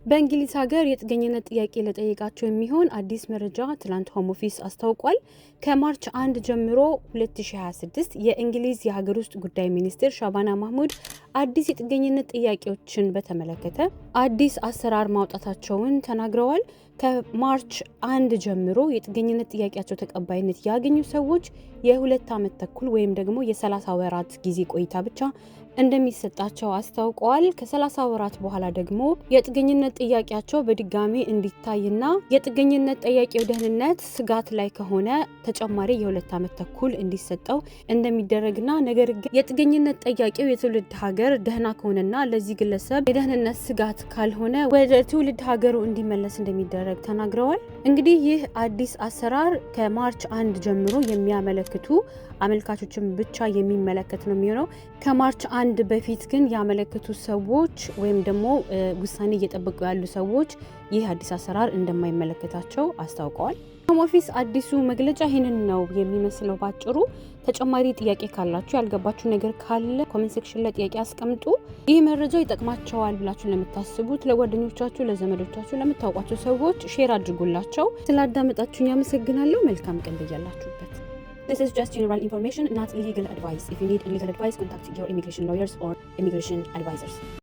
በእንግሊዝ ሀገር የጥገኝነት ጥያቄ ለጠየቃቸው የሚሆን አዲስ መረጃ ትላንት ሆም ኦፊስ አስታውቋል። ከማርች 1 ጀምሮ 2026 የእንግሊዝ የሀገር ውስጥ ጉዳይ ሚኒስትር ሻባና ማህሙድ አዲስ የጥገኝነት ጥያቄዎችን በተመለከተ አዲስ አሰራር ማውጣታቸውን ተናግረዋል። ከማርች 1 ጀምሮ የጥገኝነት ጥያቄያቸው ተቀባይነት ያገኙ ሰዎች የ2 ዓመት ተኩል ወይም ደግሞ የ30 ወራት ጊዜ ቆይታ ብቻ እንደሚሰጣቸው አስታውቀዋል። ከ30 ወራት በኋላ ደግሞ የጥገኝነት ጥያቄያቸው በድጋሚ እንዲታይና የጥገኝነት ጠያቂው ደህንነት ስጋት ላይ ከሆነ ተጨማሪ የ2 ዓመት ተኩል እንዲሰጠው እንደሚደረግና ነገር ግን የጥገኝነት ጠያቂው የትውልድ ሀገር ደህና ከሆነና ለዚህ ግለሰብ የደህንነት ስጋት ካልሆነ ወደ ትውልድ ሀገሩ እንዲመለስ እንደሚደረግ ተናግረዋል። እንግዲህ ይህ አዲስ አሰራር ከማርች 1 ጀምሮ የሚያመለክቱ አመልካቾችን ብቻ የሚመለከት ነው የሚሆነው። ከማርች 1 በፊት ግን ያመለከቱ ሰዎች ወይም ደግሞ ውሳኔ እየጠበቁ ያሉ ሰዎች ይህ አዲስ አሰራር እንደማይመለከታቸው አስታውቀዋል። ሆም ኦፊስ አዲሱ መግለጫ ይህንን ነው የሚመስለው ባጭሩ። ተጨማሪ ጥያቄ ካላችሁ ያልገባችሁ ነገር ካለ ኮሜንት ሴክሽን ላይ ጥያቄ አስቀምጡ። ይህ መረጃ ይጠቅማቸዋል ብላችሁ ለምታስቡት ለጓደኞቻችሁ፣ ለዘመዶቻችሁ፣ ለምታውቋቸው ሰዎች ሼር አድርጉላቸው። ስላዳመጣችሁኝ አመሰግናለሁ። መልካም ቀን በያላችሁበት። This is just general information, not legal advice. If you need legal advice, contact your immigration lawyers or immigration advisors.